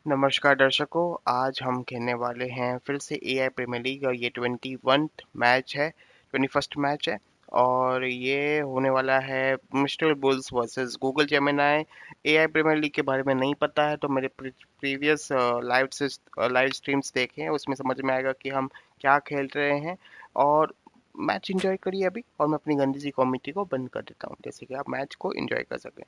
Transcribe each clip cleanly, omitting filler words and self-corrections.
नमस्कार दर्शकों, आज हम खेलने वाले हैं फिर से एआई प्रीमियर लीग और ये 21th मैच है, 21st मैच है और ये होने वाला है mister bulls versus Google Gemini. AI premier league के बारे में नहीं पता है तो मेरे प्रीवियस लाइव स्ट्रीम्स देखें, उसमें समझ में आएगा कि हम क्या खेल रहे हैं। और मैच एंजॉय करिए अभी, और मैं अपनी गंदी सी कॉमेडी को बंद कर देता हूँ जैसे कि आप मैच को एंजॉय कर सकें।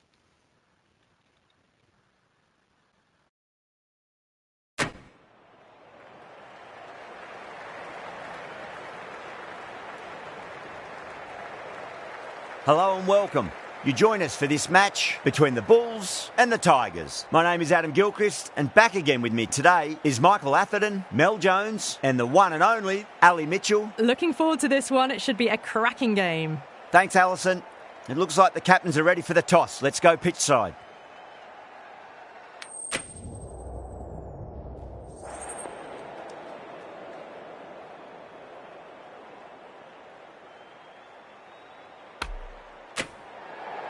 Hello and welcome. You join us for this match between the Bulls and the Tigers. My name is Adam Gilchrist, and back again with me today is Michael Atherton, Mel Jones, and the one and only Ali Mitchell. Looking forward to this one. It should be a cracking game. Thanks, Alison. It looks like the captains are ready for the toss. Let's go pitch side.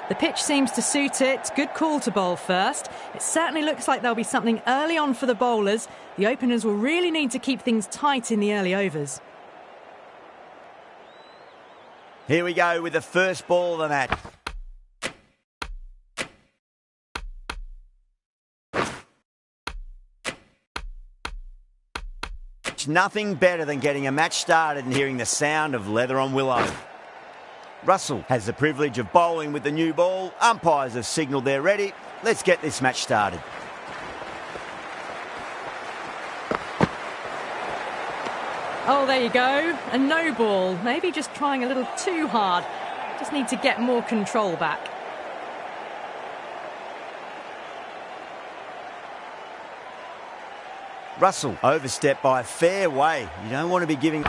The pitch seems to suit it. Good call to bowl first. It certainly looks like there'll be something early on for the bowlers. The openers will really need to keep things tight in the early overs. Here we go with the first ball of the match. It's nothing better than getting a match started and hearing the sound of leather on willow. Russell has the privilege of bowling with the new ball. Umpires have signalled they're ready. Let's get this match started. Oh, there you go. A no ball. Maybe just trying a little too hard. Just need to get more control back. Russell overstepped by a fair way. You don't want to be giving...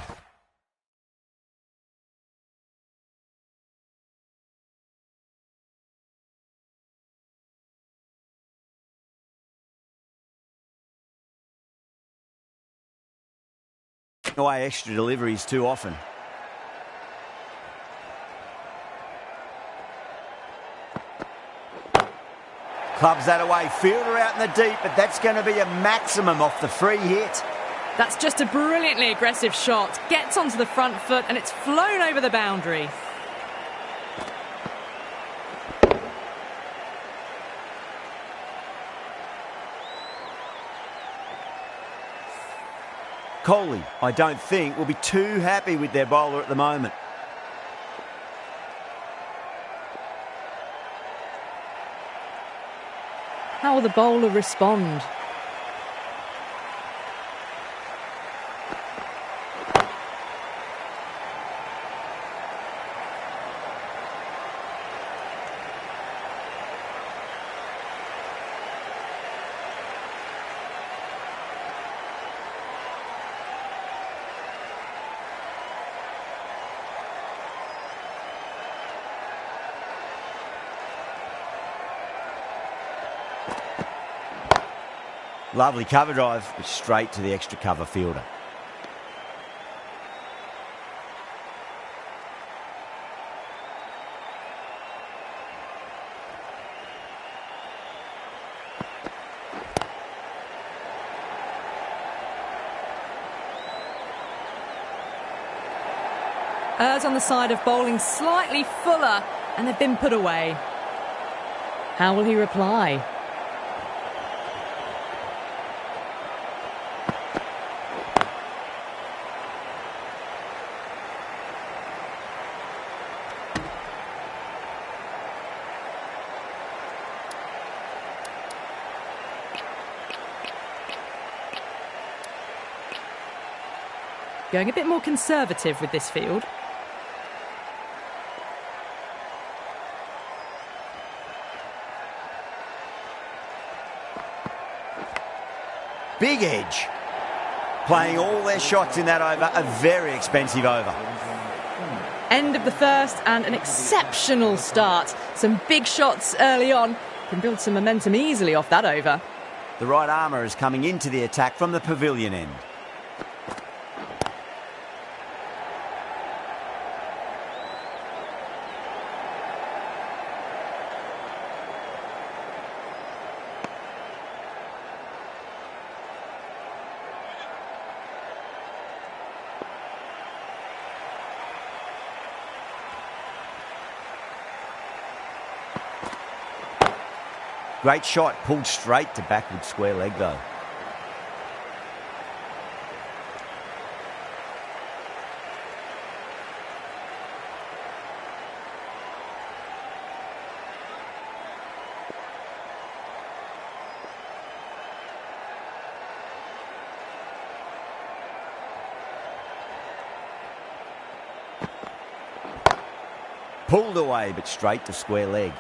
away extra deliveries too often. Clubs that away, fielder out in the deep, but that's going to be a maximum off the free hit. That's just a brilliantly aggressive shot. Gets onto the front foot and it's flown over the boundary. Kohli, I don't think, will be too happy with their bowler at the moment. How will the bowler respond? Lovely cover drive, but straight to the extra cover fielder. Errs on the side of bowling slightly fuller, and they've been put away. How will he reply? Going a bit more conservative with this field. Big edge. Playing all their shots in that over, a very expensive over. End of the first and an exceptional start. Some big shots early on. Can build some momentum easily off that over. The right armour is coming into the attack from the pavilion end. Great shot, pulled straight to backward square leg though. Pulled away, but straight to square leg.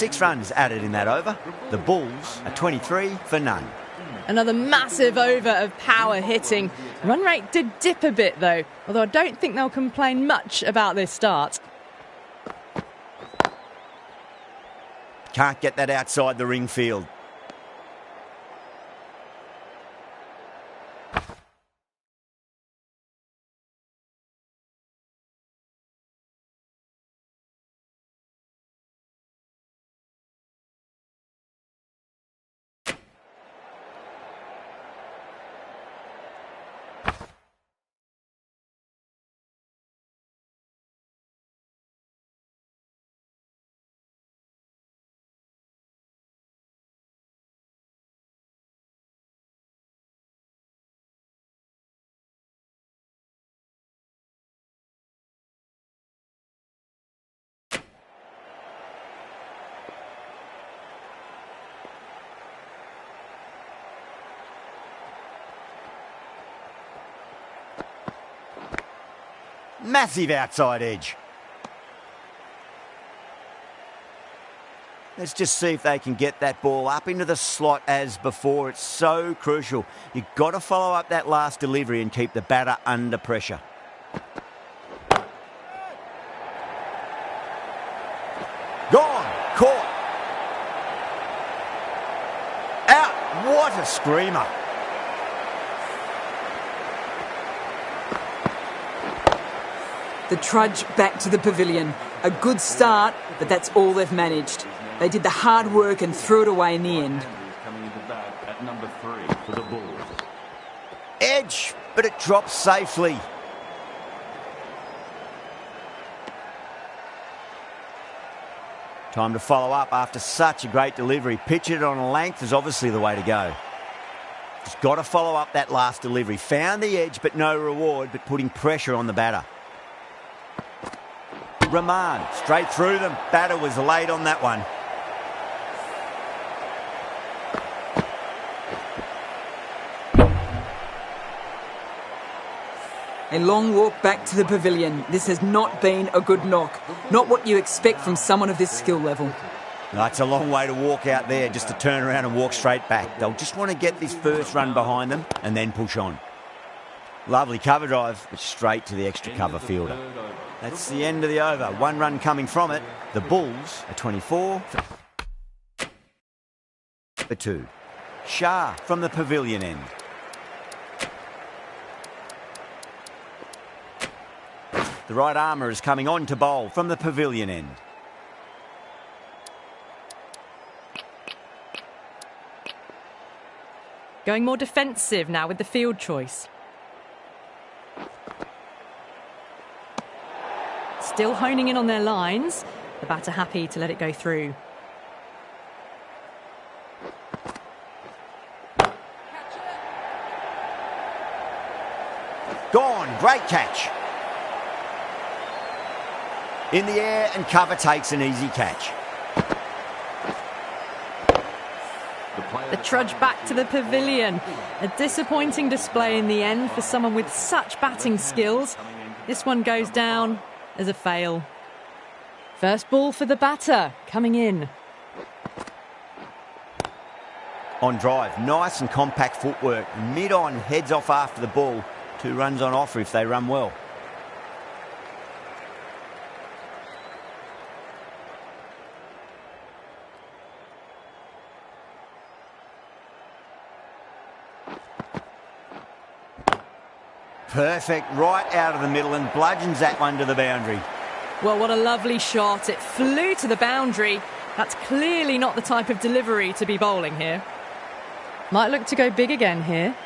Six runs added in that over. The Bulls are 23 for none. Another massive over of power hitting. Run rate did dip a bit though, although I don't think they'll complain much about this start. Can't get that outside the ring field. Massive outside edge. Let's just see if they can get that ball up into the slot as before. It's so crucial. You've got to follow up that last delivery and keep the batter under pressure. Gone. Caught. Out. What a screamer. The trudge back to the pavilion. A good start, but that's all they've managed. They did the hard work and threw it away in the end. Coming into bat at number 3 for the Bulls. Edge, but it drops safely. Time to follow up after such a great delivery. Pitch it on a length is obviously the way to go. Just got to follow up that last delivery. Found the edge, but no reward, but putting pressure on the batter. Rahman, straight through them. Batter was late on that one. A long walk back to the pavilion. This has not been a good knock. Not what you expect from someone of this skill level. No, it's a long way to walk out there just to turn around and walk straight back. They'll just want to get this first run behind them and then push on. Lovely cover drive, but straight to the extra cover fielder. That's the end of the over. One run coming from it. The Bulls are 24 for 2. Shah from the pavilion end. The right armour is coming on to bowl from the pavilion end. Going more defensive now with the field choice. Still honing in on their lines. The batter happy to let it go through. Gone. Great catch. In the air and cover takes an easy catch. The trudge back to the pavilion. A disappointing display in the end for someone with such batting skills. This one goes down as a fail. First ball for the batter, coming in. On drive, nice and compact footwork. Mid-on, heads off after the ball. 2 runs on offer if they run well. Perfect, right out of the middle and bludgeons that one to the boundary. Well, what a lovely shot. It flew to the boundary. That's clearly not the type of delivery to be bowling here. Might look to go big again here.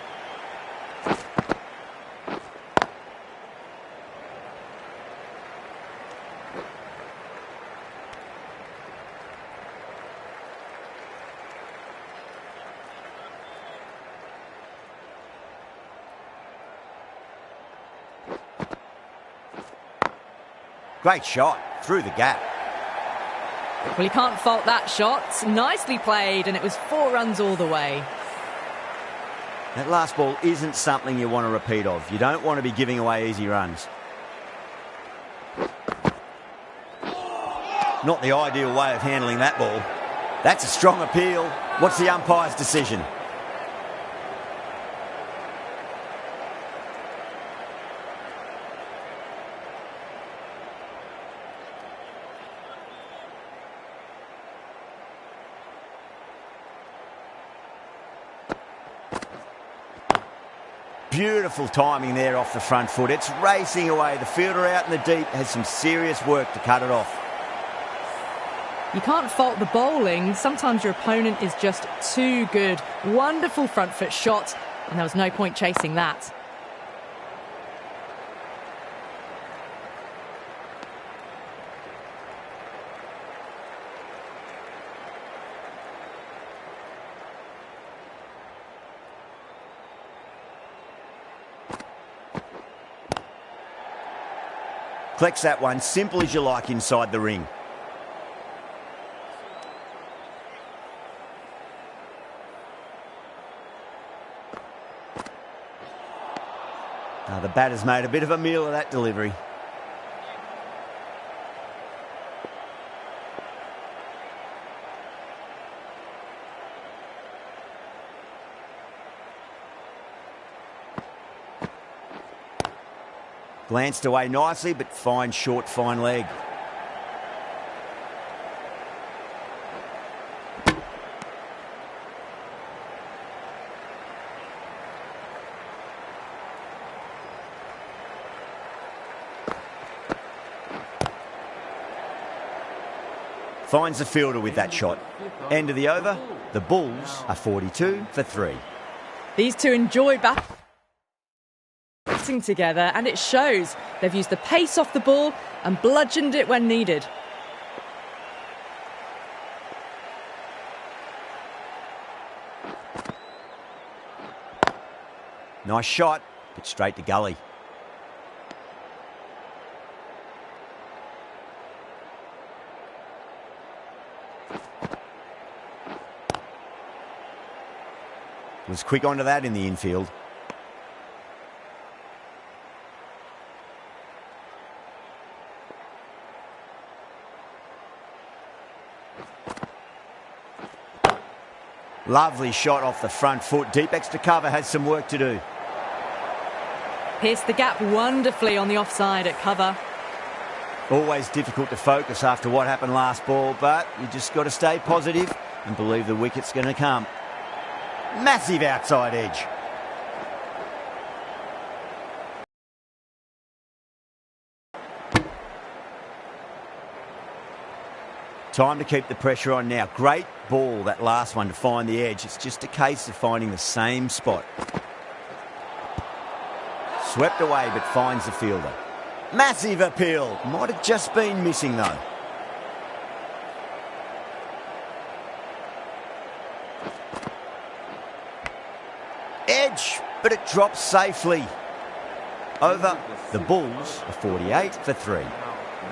Great shot, through the gap. Well, you can't fault that shot. Nicely played, and it was 4 runs all the way. That last ball isn't something you want to repeat of. You don't want to be giving away easy runs. Not the ideal way of handling that ball. That's a strong appeal. What's the umpire's decision? Beautiful timing there off the front foot. It's racing away. The fielder out in the deep has some serious work to cut it off. You can't fault the bowling. Sometimes your opponent is just too good. Wonderful front foot shot, and there was no point chasing that. Collects that one, simple as you like inside the ring. Now the batter's made a bit of a meal of that delivery. Glanced away nicely, but fine short, fine leg. Finds the fielder with that shot. End of the over. The Bulls are 42 for 3. These two enjoy batting together, and it shows. They've used the pace off the ball and bludgeoned it when needed. Nice shot, but straight to gully. Was quick onto that in the infield. Lovely shot off the front foot. Deep extra cover has some work to do. Pierced the gap wonderfully on the offside at cover. Always difficult to focus after what happened last ball, but you just got to stay positive and believe the wicket's going to come. Massive outside edge. Time to keep the pressure on now. Great ball, that last one, to find the edge. It's just a case of finding the same spot. Swept away, but finds the fielder. Massive appeal. Might have just been missing, though. Edge, but it drops safely. Over. The Bulls are 48 for 3.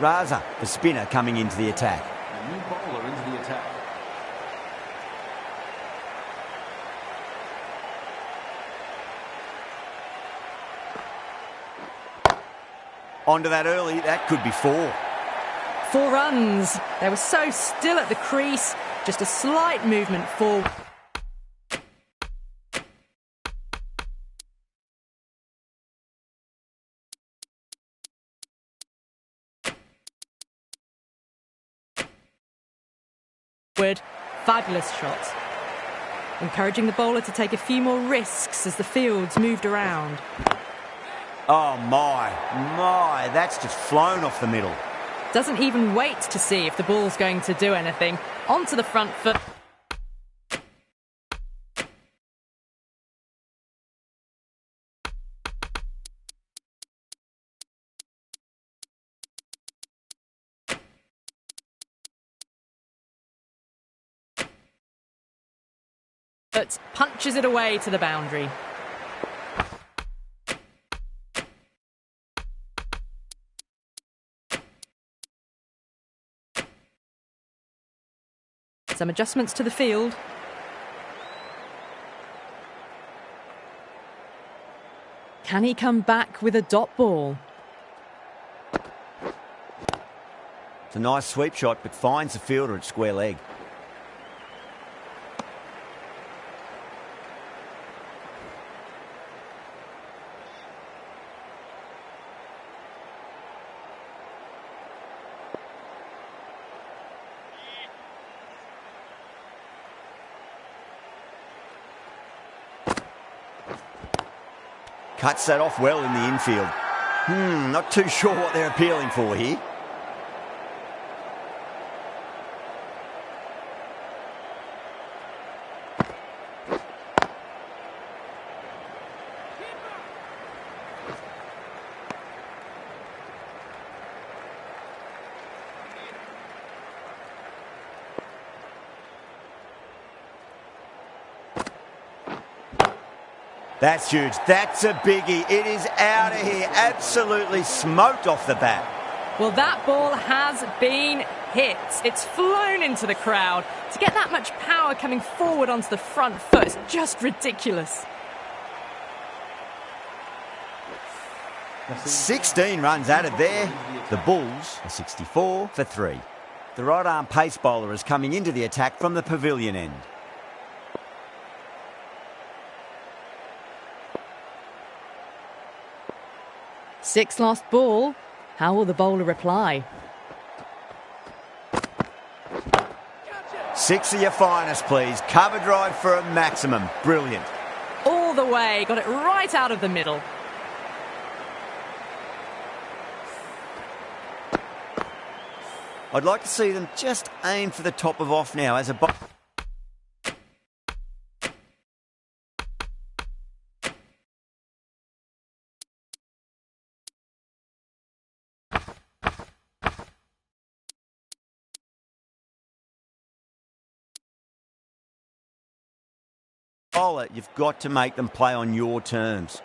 Raza, the spinner, coming into the attack. A new bowler into the attack. Onto that early, that could be 4. 4 runs. They were so still at the crease, just a slight movement forward. Fabulous shot. Encouraging the bowler to take a few more risks as the fields moved around. Oh my, that's just flown off the middle. Doesn't even wait to see if the ball's going to do anything. Onto the front foot. But punches it away to the boundary. Some adjustments to the field. Can he come back with a dot ball? It's a nice sweep shot, but finds the fielder at square leg. Cuts that off well in the infield. Not too sure what they're appealing for here. That's huge. That's a biggie. It is out of here. Absolutely smoked off the bat. Well, that ball has been hit. It's flown into the crowd. To get that much power coming forward onto the front foot is just ridiculous. 16 runs added there. The Bulls are 64 for 3. The right-arm pace bowler is coming into the attack from the pavilion end. 6 lost ball. How will the bowler reply? 6 of your finest, please. Cover drive for a maximum. Brilliant. All the way. Got it right out of the middle. I'd like to see them just aim for the top of off now as a bowler. You've got to make them play on your terms.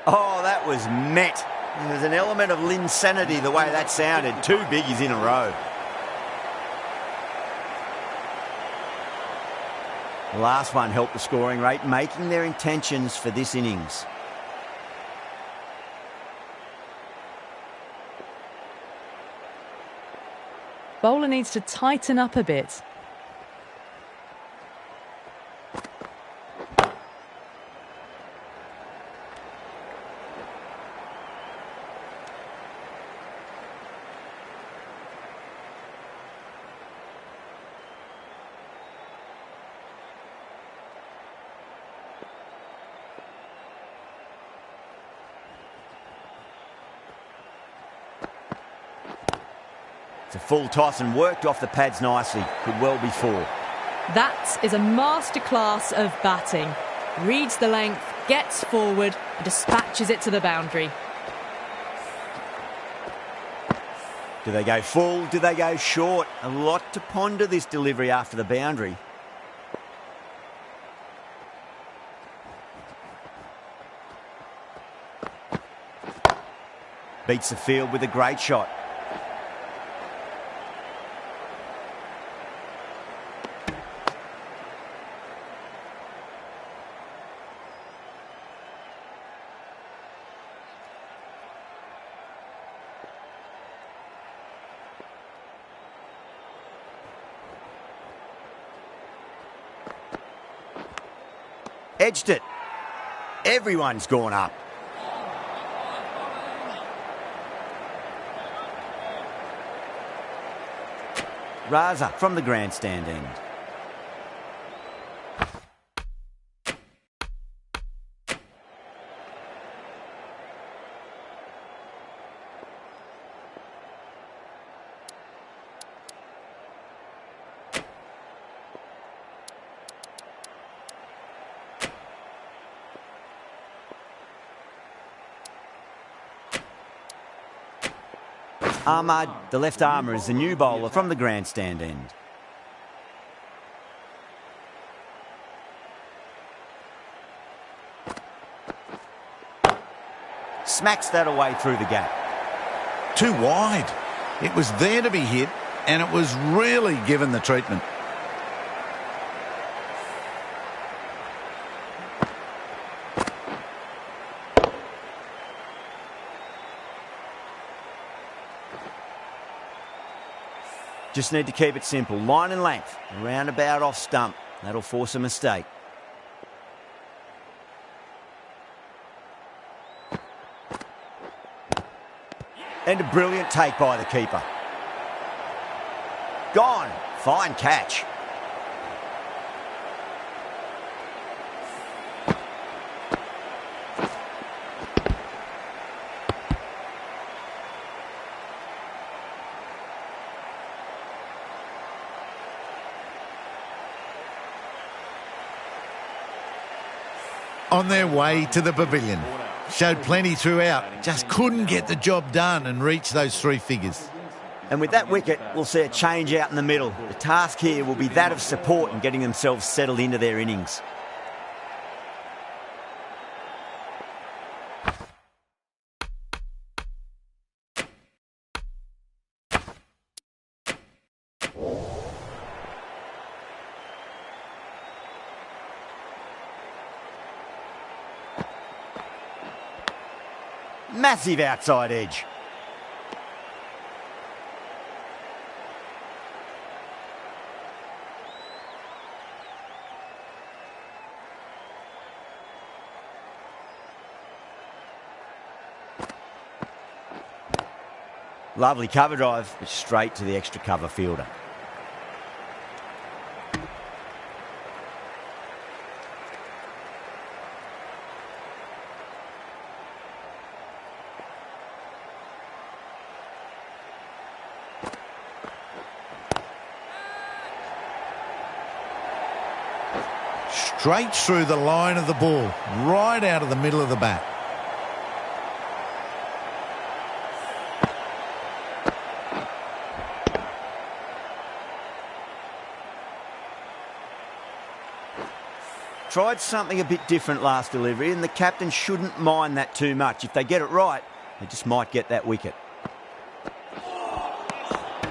Oh, that was met. There's an element of linsanity the way that sounded. 2 biggies in a row. The last one helped the scoring rate, making their intentions for this innings. Bowler needs to tighten up a bit. It's a full toss and worked off the pads nicely. Could well be 4. That is a masterclass of batting. Reads the length, gets forward and dispatches it to the boundary. Do they go full? Do they go short? A lot to ponder this delivery after the boundary. Beats the field with a great shot. Edged it. Everyone's gone up. Raza from the grandstand end. Ahmad, the left armour, is the new bowler from the grandstand end. Smacks that away through the gap. Too wide. It was there to be hit, and it was really given the treatment. Just need to keep it simple. Line and length. Roundabout off stump. That'll force a mistake. And a brilliant take by the keeper. Gone. Fine catch. On their way to the pavilion. Showed plenty throughout. Just couldn't get the job done and reach those three figures. And with that wicket, we'll see a change out in the middle. The task here will be that of support and getting themselves settled into their innings. Massive outside edge. Lovely cover drive, but straight to the extra cover fielder. Straight through the line of the ball, right out of the middle of the bat. Tried something a bit different last delivery, and the captain shouldn't mind that too much. If they get it right, they just might get that wicket.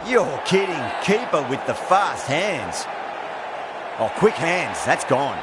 You're kidding. Keeper with the fast hands. Oh, quick hands. That's gone.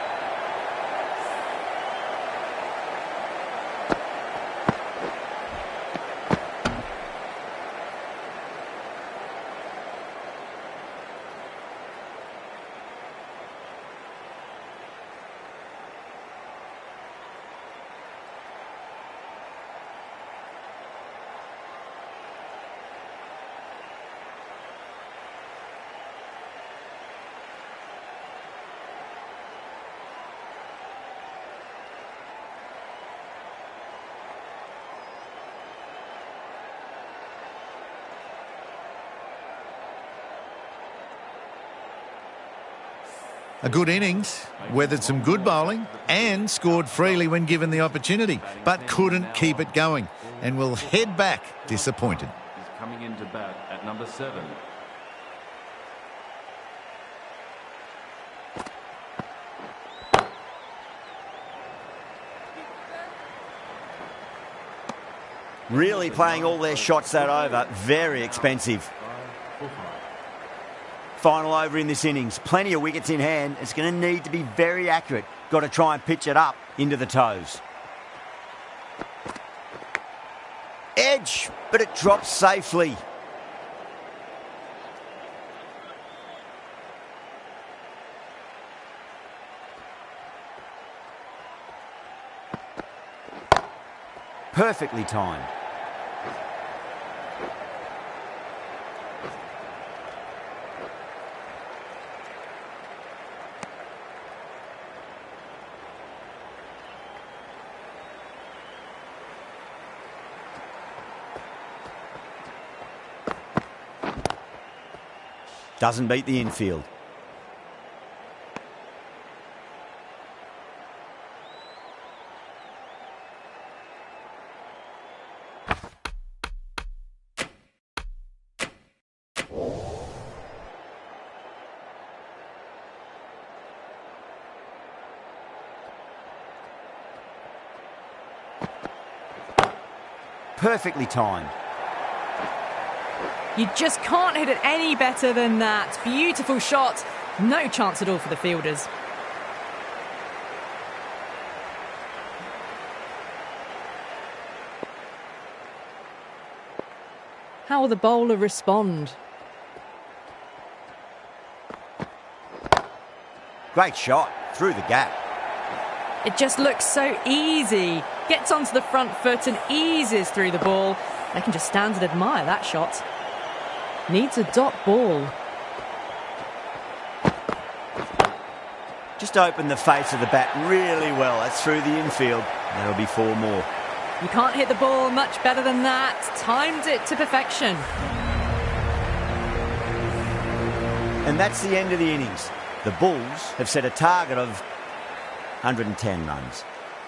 A good innings, weathered some good bowling and scored freely when given the opportunity, but couldn't keep it going and will head back disappointed. Coming into bat at number 7. Really playing all their shots that over. Very expensive. Final over in this innings. Plenty of wickets in hand. It's going to need to be very accurate. Got to try and pitch it up into the toes. Edge, but it drops safely. Perfectly timed. Doesn't beat the infield. Perfectly timed. You just can't hit it any better than that. Beautiful shot. No chance at all for the fielders. How will the bowler respond? Great shot through the gap. It just looks so easy. Gets onto the front foot and eases through the ball. They can just stand and admire that shot. Needs a dot ball. Just opened the face of the bat really well. That's through the infield. That'll be 4 more. You can't hit the ball much better than that. Timed it to perfection. And that's the end of the innings. The Bulls have set a target of 110 runs.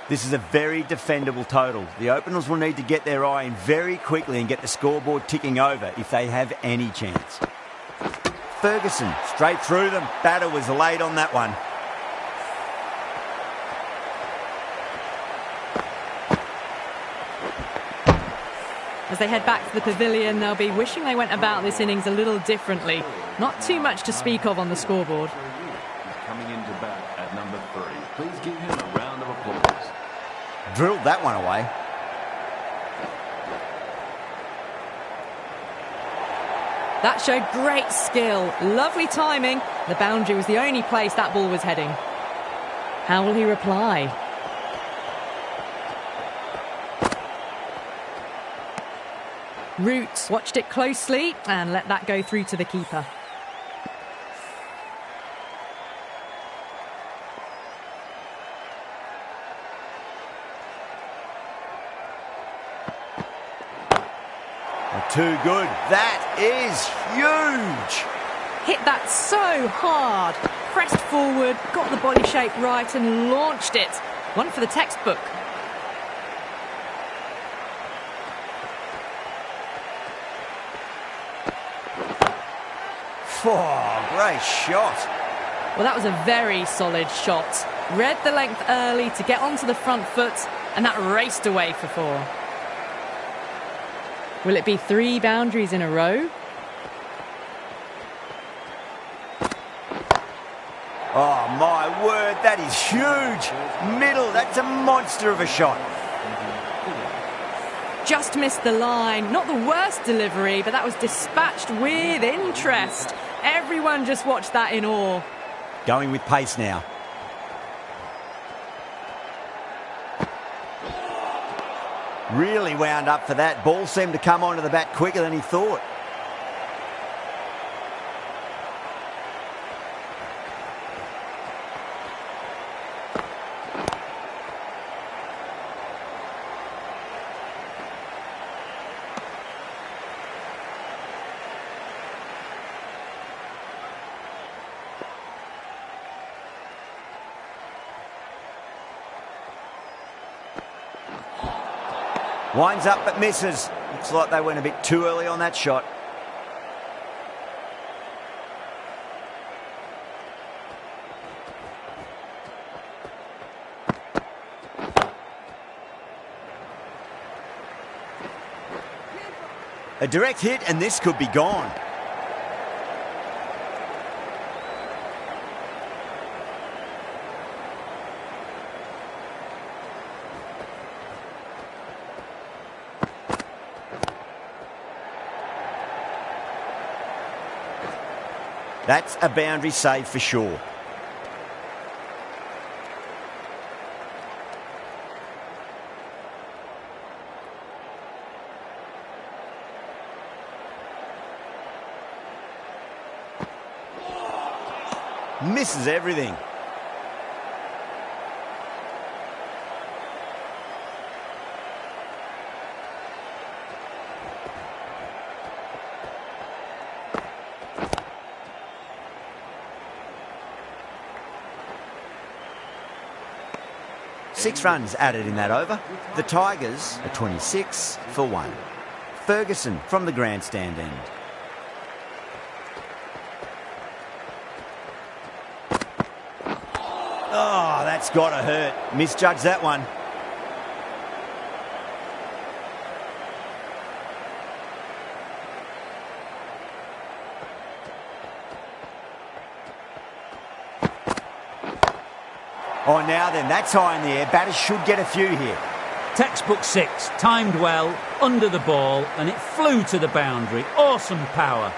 This is a very defendable total. The openers will need to get their eye in very quickly and get the scoreboard ticking over if they have any chance. Ferguson, straight through them. Batter was late on that one. As they head back to the pavilion, they'll be wishing they went about this innings a little differently. Not too much to speak of on the scoreboard. He's coming into bat at number 3. Please give him a round of applause. Drilled that one away. That showed great skill. Lovely timing. The boundary was the only place that ball was heading. How will he reply? Root watched it closely and let that go through to the keeper. Too good. That is huge. Hit that so hard. Pressed forward, got the body shape right and launched it. One for the textbook. Oh, great shot. Well, that was a very solid shot. Read the length early to get onto the front foot, and that raced away for 4. Will it be 3 boundaries in a row? Oh, my word, that is huge. Middle, that's a monster of a shot. Just missed the line. Not the worst delivery, but that was dispatched with interest. Everyone just watched that in awe. Going with pace now. Really wound up for that. Ball seemed to come onto the bat quicker than he thought. Winds up but misses. Looks like they went a bit too early on that shot. A direct hit and this could be gone. That's a boundary save for sure. Misses everything. Six runs added in that over. The Tigers are 26 for 1. Ferguson from the grandstand end. Oh, that's got to hurt. Misjudged that one. Oh, now then, that's high in the air. Batters should get a few here. Textbook 6, timed well, under the ball, and it flew to the boundary. Awesome power.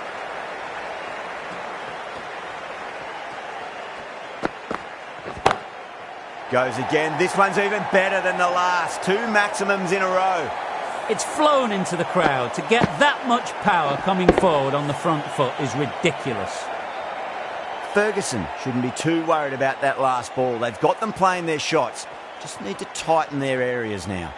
Goes again. This one's even better than the last. 2 maximums in a row. It's flown into the crowd. To get that much power coming forward on the front foot is ridiculous. Ferguson shouldn't be too worried about that last ball. They've got them playing their shots. Just need to tighten their areas now.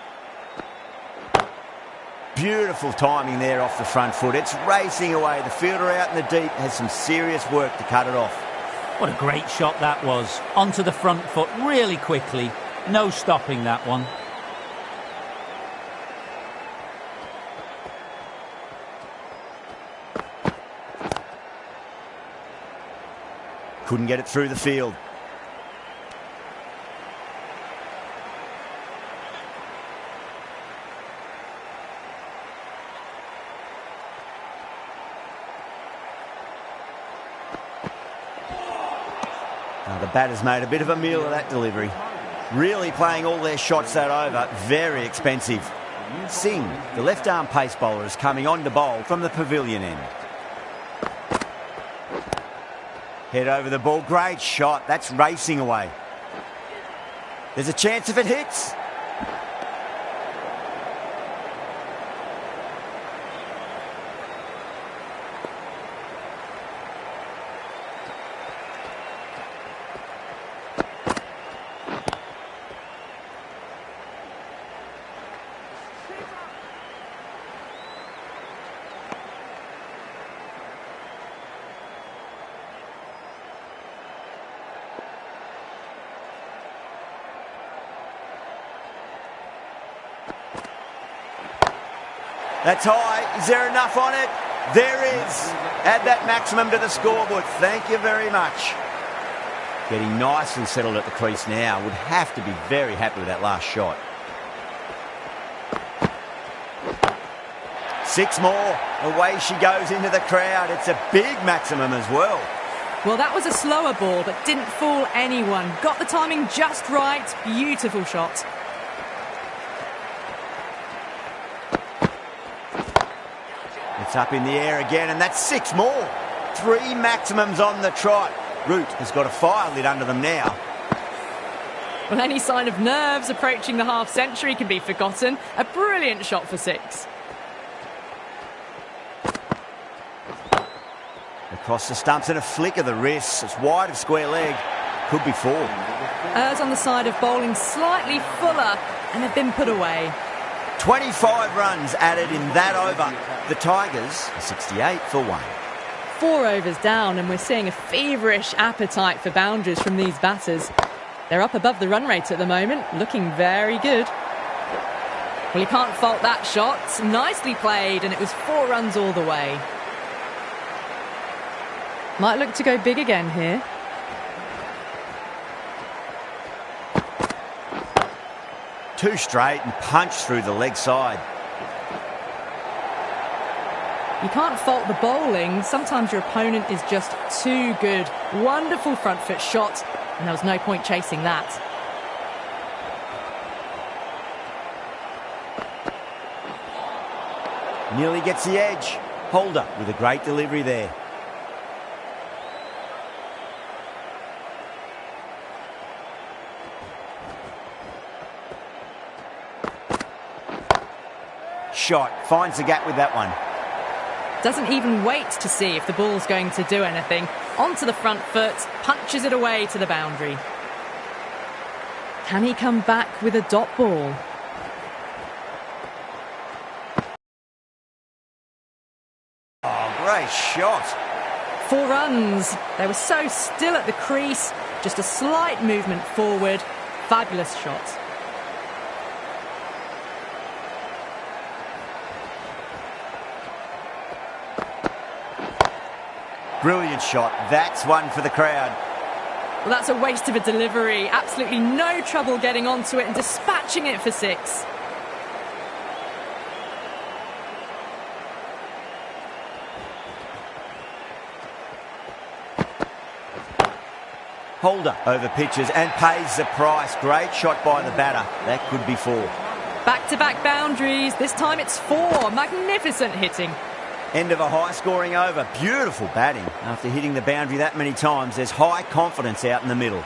Beautiful timing there off the front foot. It's racing away. The fielder out in the deep has some serious work to cut it off. What a great shot that was. Onto the front foot really quickly. No stopping that one. Couldn't get it through the field. Now the batter's made a bit of a meal of that delivery. Really playing all their shots that over. Very expensive. Singh, the left-arm pace bowler, is coming on to bowl from the pavilion end. Head over the ball. Great shot. That's racing away. There's a chance if it hits. That's high. Is there enough on it? There is. Add that maximum to the scoreboard. Thank you very much. Getting nicely settled at the crease now. Would have to be very happy with that last shot. 6 more. Away she goes into the crowd. It's a big maximum as well. Well, that was a slower ball, but didn't fool anyone. Got the timing just right. Beautiful shot. It's up in the air again, and that's 6 more. 3 maximums on the trot. Root has got a fire lit under them now. Well, any sign of nerves approaching the half-century can be forgotten. A brilliant shot for 6. Across the stumps and a flick of the wrist. It's wide of square leg. Could be 4. Errs on the side of bowling slightly fuller and have been put away. 25 runs added in that over. The Tigers are 68 for 1. 4 overs down, and we're seeing a feverish appetite for boundaries from these batters. They're up above the run rate at the moment, looking very good. Well, you can't fault that shot. Nicely played, and it was 4 runs all the way. Might look to go big again here. Two straight and punched through the leg side. You can't fault the bowling. Sometimes your opponent is just too good. Wonderful front foot shot, and there was no point chasing that. Nearly gets the edge. Holder with a great delivery there. Shot. Finds the gap with that one. Doesn't even wait to see if the ball's going to do anything. Onto the front foot, punches it away to the boundary. Can he come back with a dot ball? Oh, great shot. 4 runs. They were so still at the crease. Just a slight movement forward. Fabulous shot. Brilliant shot. That's one for the crowd. Well, that's a waste of a delivery. Absolutely no trouble getting onto it and dispatching it for 6. Holder over pitches and pays the price. Great shot by the batter. That could be 4. Back-to-back boundaries. This time it's 4. Magnificent hitting. End of a high-scoring over. Beautiful batting. After hitting the boundary that many times, there's high confidence out in the middle.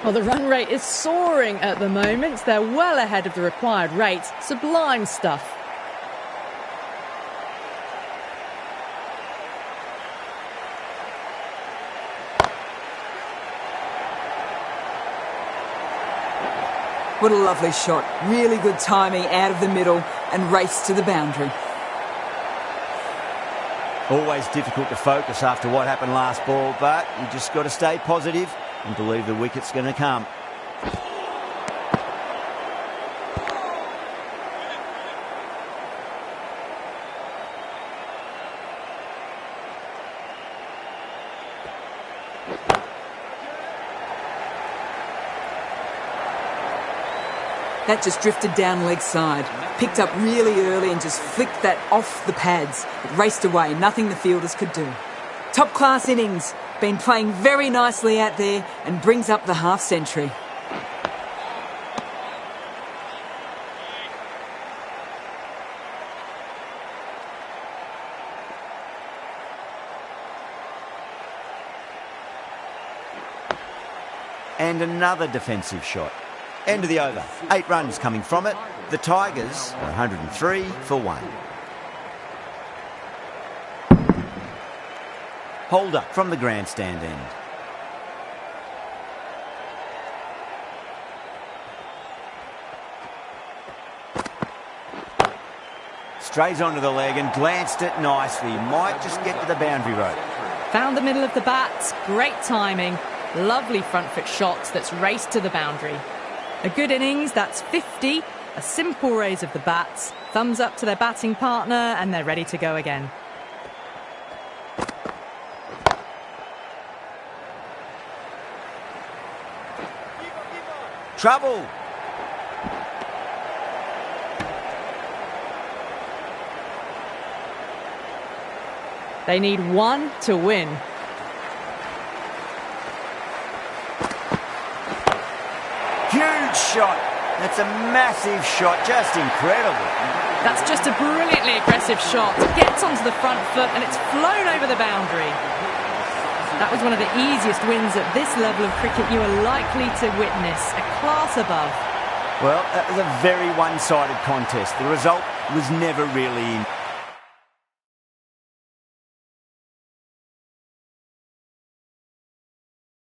Well, the run rate is soaring at the moment. They're well ahead of the required rate. Sublime stuff. What a lovely shot. Really good timing out of the middle and race to the boundary. Always difficult to focus after what happened last ball, but you just got to stay positive and believe the wicket's going to come. That just drifted down leg side. Picked up really early and just flicked that off the pads. It raced away, nothing the fielders could do. Top class innings. Been playing very nicely out there and brings up the half century. And another defensive shot. End of the over. 8 runs coming from it. The Tigers are 103 for 1. Holder from the grandstand end. Strays onto the leg and glanced it nicely. Might just get to the boundary rope. Found the middle of the bat. Great timing. Lovely front foot shot that's raced to the boundary. A good innings, that's 50. A simple raise of the bats. Thumbs up to their batting partner and they're ready to go again. Trouble. They need 1 to win. Huge shot. That's a massive shot. Just incredible. That's just a brilliantly aggressive shot. Gets onto the front foot and it's flown over the boundary. That was one of the easiest wins at this level of cricket you are likely to witness. A class above. Well, that was a very one-sided contest. The result was never really in.